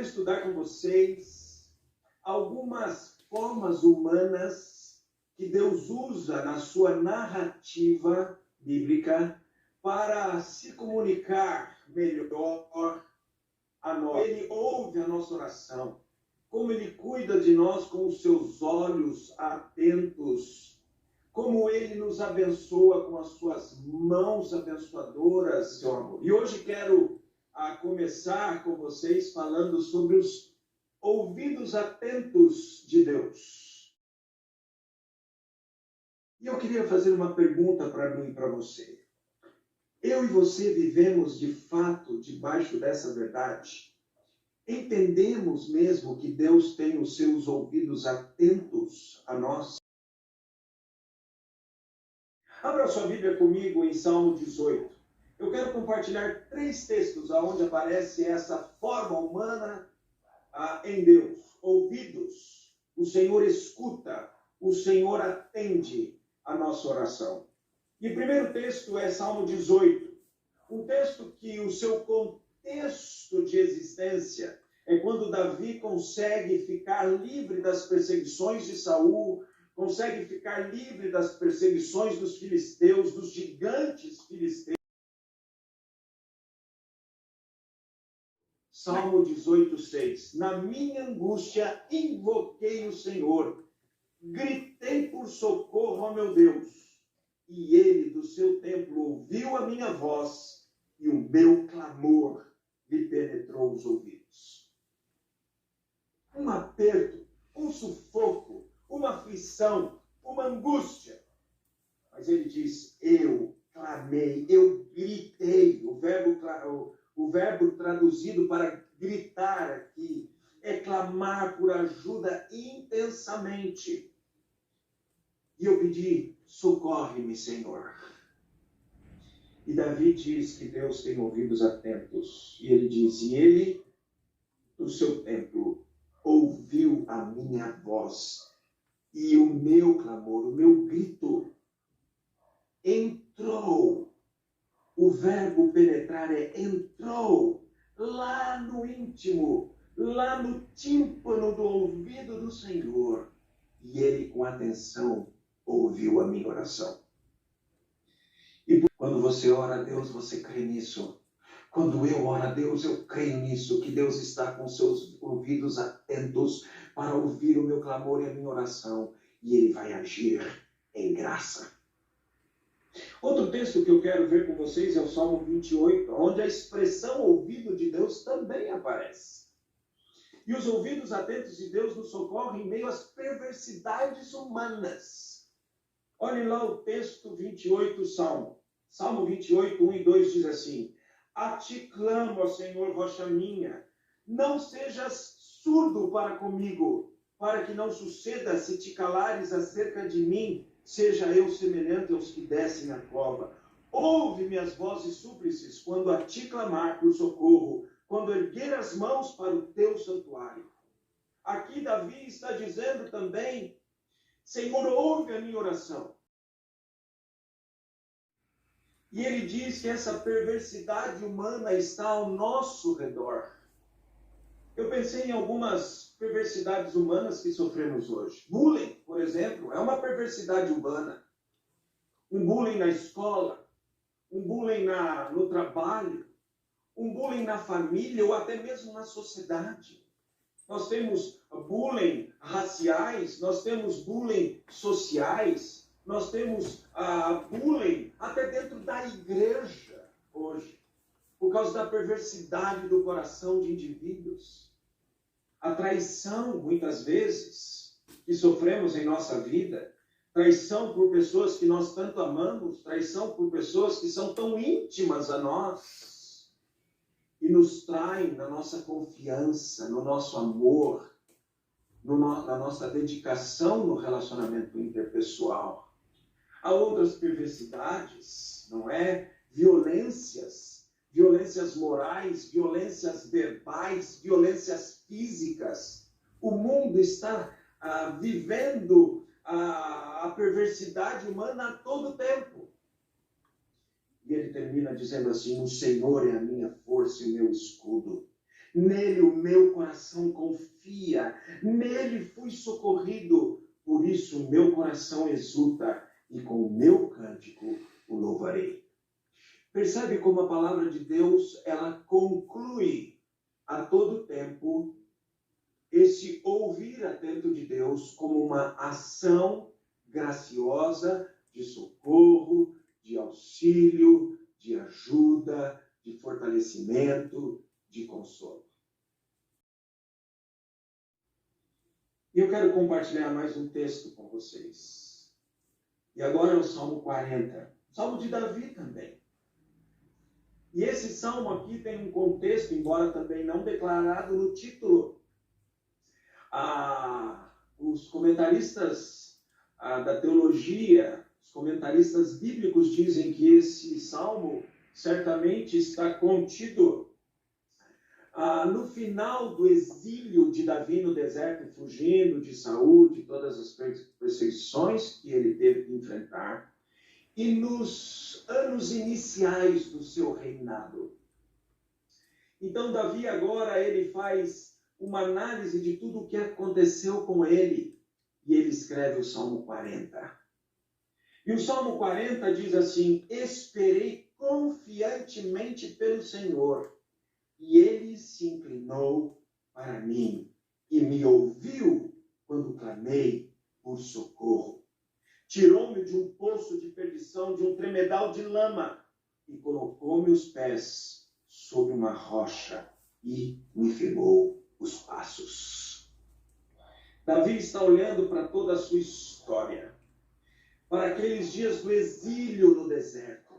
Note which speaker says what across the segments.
Speaker 1: quero estudar com vocês algumas formas humanas que Deus usa na sua narrativa bíblica para se comunicar melhor a nós. Ele ouve a nossa oração, como Ele cuida de nós com os seus olhos atentos, como Ele nos abençoa com as suas mãos abençoadoras, seu amor. E hoje quero começar com vocês falando sobre os ouvidos atentos de Deus. E eu queria fazer uma pergunta para mim e para você. Eu e você vivemos de fato debaixo dessa verdade? Entendemos mesmo que Deus tem os seus ouvidos atentos a nós? Abra sua Bíblia comigo em Salmo 18. Eu quero compartilhar 3 textos onde aparece essa forma humana em Deus. Ouvidos, o Senhor escuta, o Senhor atende a nossa oração. E o primeiro texto é Salmo 18, um texto que o seu contexto de existência é quando Davi consegue ficar livre das perseguições de Saul, consegue ficar livre das perseguições dos filisteus, dos gigantes filisteus. Salmo 18:6. Na minha angústia invoquei o Senhor, gritei por socorro ao meu Deus. E ele do seu templo ouviu a minha voz, e o meu clamor lhe penetrou os ouvidos. Um aperto, um sufoco, uma aflição, uma angústia. Mas ele diz, eu clamei, eu gritei. O verbo traduzido para gritar aqui é clamar por ajuda intensamente. E eu pedi, socorre-me, Senhor. E Davi diz que Deus tem ouvidos atentos. E ele diz, e ele, do seu templo, ouviu a minha voz. E o meu clamor, o meu grito, entrou. O verbo penetrar entrou lá no íntimo, lá no tímpano do ouvido do Senhor. E ele, com atenção, ouviu a minha oração. E quando você ora a Deus, você crê nisso. Quando eu oro a Deus, eu creio nisso, que Deus está com seus ouvidos atentos para ouvir o meu clamor e a minha oração. E Ele vai agir em graça. Outro texto que eu quero ver com vocês é o Salmo 28, onde a expressão ouvido de Deus também aparece. E os ouvidos atentos de Deus nos socorrem em meio às perversidades humanas. Olhem lá o texto 28, Salmo 28, 1 e 2 diz assim, a ti clamo, ó Senhor, rocha minha, não sejas surdo para comigo, para que não suceda se te calares acerca de mim, seja eu semelhante aos que descem a cova. Ouve minhas vozes súplices quando a ti clamar por socorro, quando erguer as mãos para o teu santuário. Aqui Davi está dizendo também, Senhor, ouve a minha oração. E ele diz que essa perversidade humana está ao nosso redor. Eu pensei em algumas perversidades humanas que sofremos hoje. Bullying, por exemplo, é uma perversidade humana. Um bullying na escola, um bullying no trabalho, um bullying na família ou até mesmo na sociedade. Nós temos bullying raciais, nós temos bullying sociais, nós temos bullying até dentro da igreja hoje, por causa da perversidade do coração de indivíduos. A traição, muitas vezes, que sofremos em nossa vida, traição por pessoas que nós tanto amamos, traição por pessoas que são tão íntimas a nós e nos traem na nossa confiança, no nosso amor, na nossa dedicação no relacionamento interpessoal. Há outras perversidades, não é? Violências morais, violências verbais, violências físicas. O mundo está vivendo a perversidade humana a todo tempo. E ele termina dizendo assim, o Senhor é a minha força e o meu escudo. Nele o meu coração confia, nele fui socorrido, por isso o meu coração exulta e com o meu cântico o louvarei. Percebe como a palavra de Deus, ela conclui a todo tempo esse ouvir atento de Deus como uma ação graciosa de socorro, de auxílio, de ajuda, de fortalecimento, de consolo. E eu quero compartilhar mais um texto com vocês. E agora é o Salmo 40, Salmo de Davi também. E esse salmo aqui tem um contexto, embora também não declarado no título. Os comentaristas da teologia, os comentaristas bíblicos dizem que esse salmo certamente está contido no final do exílio de Davi no deserto, fugindo de Saul, de todas as perseguições que ele teve que enfrentar, e nos anos iniciais do seu reinado. Então, Davi agora ele faz uma análise de tudo o que aconteceu com ele, e ele escreve o Salmo 40. E o Salmo 40 diz assim: esperei confiantemente pelo Senhor, e ele se inclinou para mim e me ouviu quando clamei por socorro. Tirou-me de um poço de perdição, de um tremedal de lama, e colocou-me os pés sobre uma rocha e me firmou os passos. Davi está olhando para toda a sua história, para aqueles dias do exílio no deserto.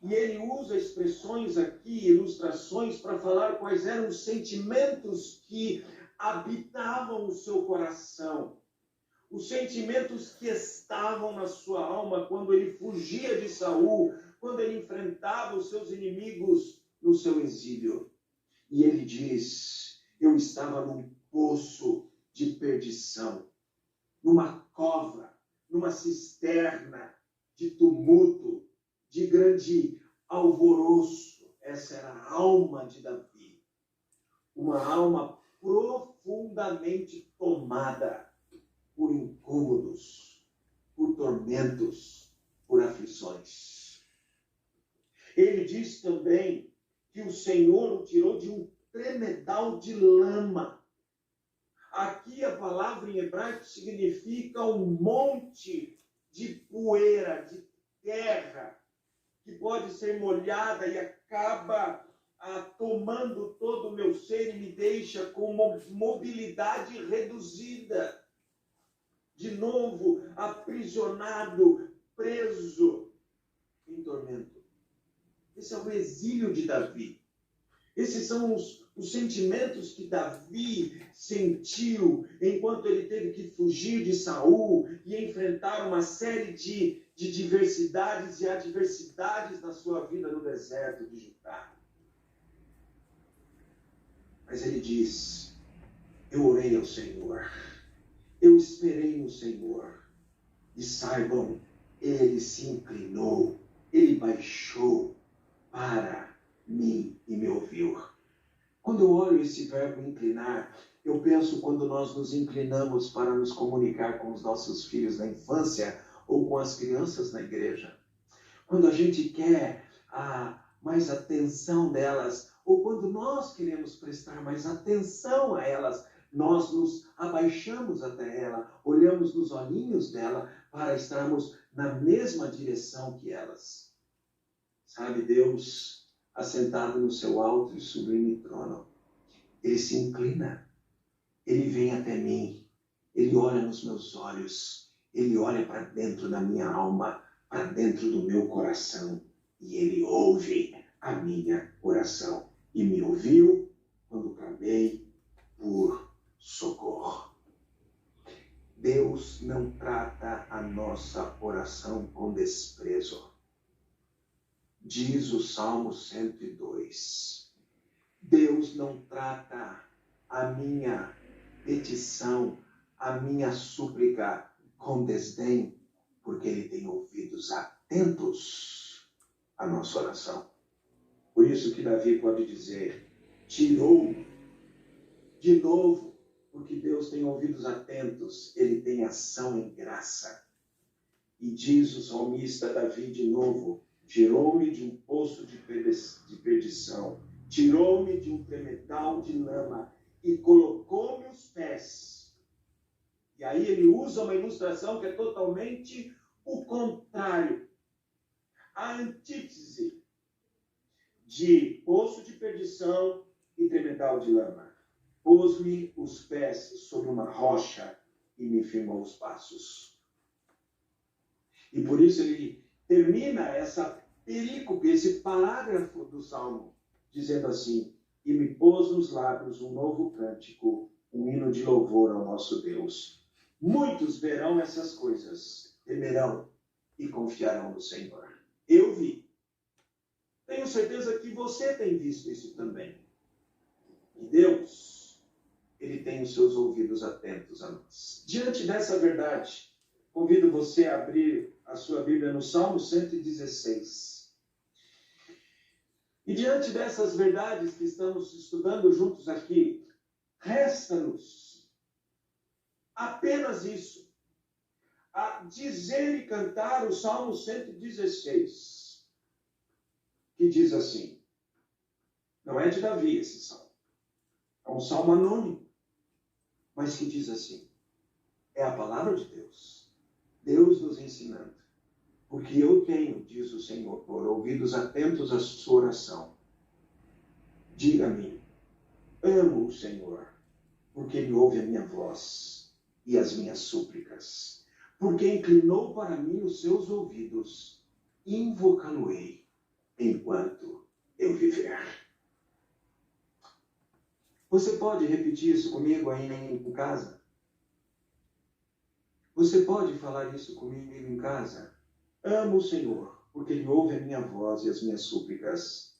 Speaker 1: E ele usa expressões aqui, ilustrações, para falar quais eram os sentimentos que habitavam o seu coração. Os sentimentos que estavam na sua alma quando ele fugia de Saul, quando ele enfrentava os seus inimigos no seu exílio. E ele diz: eu estava num poço de perdição, numa cova, numa cisterna de tumulto, de grande alvoroço. Essa era a alma de Davi. Uma alma profundamente tomada por incômodos, por tormentos, por aflições. Ele diz também que o Senhor o tirou de um tremedal de lama. Aqui a palavra em hebraico significa um monte de poeira, de terra, que pode ser molhada e acaba tomando todo o meu ser e me deixa com mobilidade reduzida. De novo, aprisionado, preso em tormento. Esse é o exílio de Davi. Esses são os sentimentos que Davi sentiu enquanto ele teve que fugir de Saul e enfrentar uma série de diversidades e adversidades na sua vida no deserto de Judá. Mas ele diz: eu orei ao Senhor, eu esperei no Senhor, e saibam, ele se inclinou, ele baixou para mim e me ouviu. Quando eu olho esse verbo inclinar, eu penso quando nós nos inclinamos para nos comunicar com os nossos filhos na infância ou com as crianças na igreja. Quando a gente quer mais atenção delas, ou quando nós queremos prestar mais atenção a elas, nós nos abaixamos até ela, olhamos nos olhinhos dela para estarmos na mesma direção que elas. Sabe, Deus, assentado no seu alto e sublime trono, ele se inclina, ele vem até mim, ele olha nos meus olhos, ele olha para dentro da minha alma, para dentro do meu coração, e ele ouve a minha oração. E me ouviu quando clamei por socorro. Deus não trata a nossa oração com desprezo. Diz o Salmo 102. Deus não trata a minha petição, a minha súplica com desdém, porque ele tem ouvidos atentos à nossa oração. Por isso que Davi pode dizer: tirou-me. De novo, porque Deus tem ouvidos atentos, ele tem ação em graça. E diz o salmista Davi de novo, tirou-me de um poço de perdição, tirou-me de um tremetal de lama e colocou-me os pés. E aí ele usa uma ilustração que é totalmente o contrário, a antítese de poço de perdição e tremetal de lama. Pôs-me os pés sobre uma rocha e me firmou os passos. E por isso ele termina essa perícope, esse parágrafo do Salmo, dizendo assim, e me pôs nos lábios um novo cântico, um hino de louvor ao nosso Deus. Muitos verão essas coisas, temerão e confiarão no Senhor. Eu vi. Tenho certeza que você tem visto isso também. E Deus, ele tem os seus ouvidos atentos a nós. Diante dessa verdade, convido você a abrir a sua Bíblia no Salmo 116. E diante dessas verdades que estamos estudando juntos aqui, resta-nos apenas isso, a dizer e cantar o Salmo 116, que diz assim, não é de Davi esse salmo, é um salmo anônimo, mas que diz assim, é a palavra de Deus, Deus nos ensinando, porque eu tenho, diz o Senhor, por ouvidos atentos à sua oração. Diga-me, amo o Senhor, porque ele ouve a minha voz e as minhas súplicas, porque inclinou para mim os seus ouvidos, invocá-lo-ei enquanto eu viver. Você pode repetir isso comigo aí em casa? Você pode falar isso comigo em casa? Amo o Senhor, porque ele ouve a minha voz e as minhas súplicas,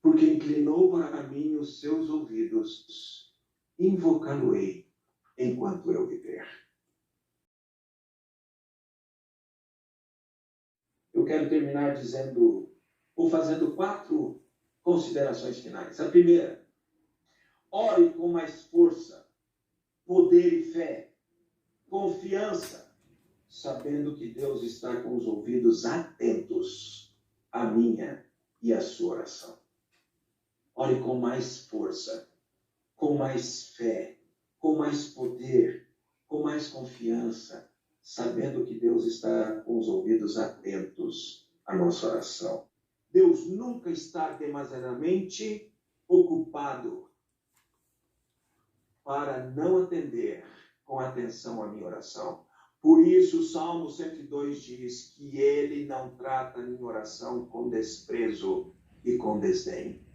Speaker 1: porque inclinou para mim os seus ouvidos, invocá-lo-ei enquanto eu viver. Eu quero terminar dizendo, ou fazendo 4 considerações finais. A primeira, ore com mais força, poder e fé, confiança, sabendo que Deus está com os ouvidos atentos à minha e à sua oração. Ore com mais força, com mais fé, com mais poder, com mais confiança, sabendo que Deus está com os ouvidos atentos à nossa oração. Deus nunca está demasiadamente ocupado para não atender com atenção à minha oração. Por isso, o Salmo 102 diz que ele não trata a minha oração com desprezo e com desdém.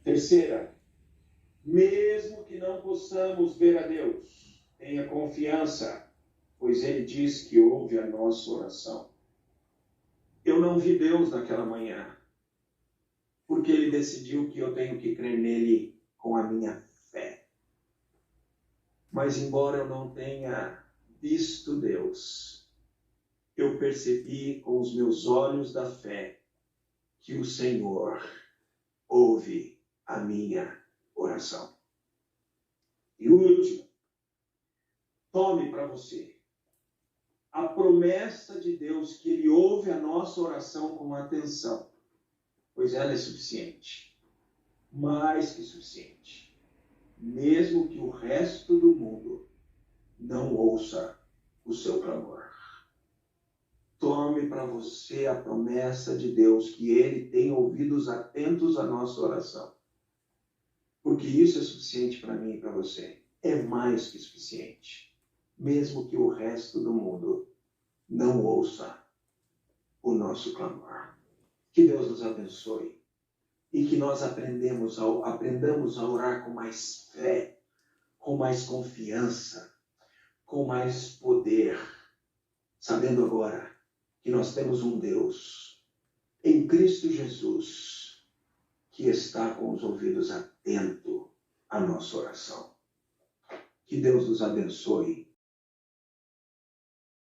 Speaker 1: Terceira, mesmo que não possamos ver a Deus, tenha confiança, pois ele diz que ouve a nossa oração. Eu não vi Deus naquela manhã, porque ele decidiu que eu tenho que crer nele com a minha fé. Mas embora eu não tenha visto Deus, eu percebi com os meus olhos da fé que o Senhor ouve a minha oração. E o último, tome para você a promessa de Deus que ele ouve a nossa oração com atenção, pois ela é suficiente, mais que suficiente. Mesmo que o resto do mundo não ouça o seu clamor. Tome para você a promessa de Deus que ele tem ouvidos atentos à nossa oração. Porque isso é suficiente para mim e para você. É mais que suficiente. Mesmo que o resto do mundo não ouça o nosso clamor. Que Deus nos abençoe. E que nós aprendamos a orar com mais fé, com mais confiança, com mais poder, sabendo agora que nós temos um Deus em Cristo Jesus que está com os ouvidos atentos à nossa oração. Que Deus nos abençoe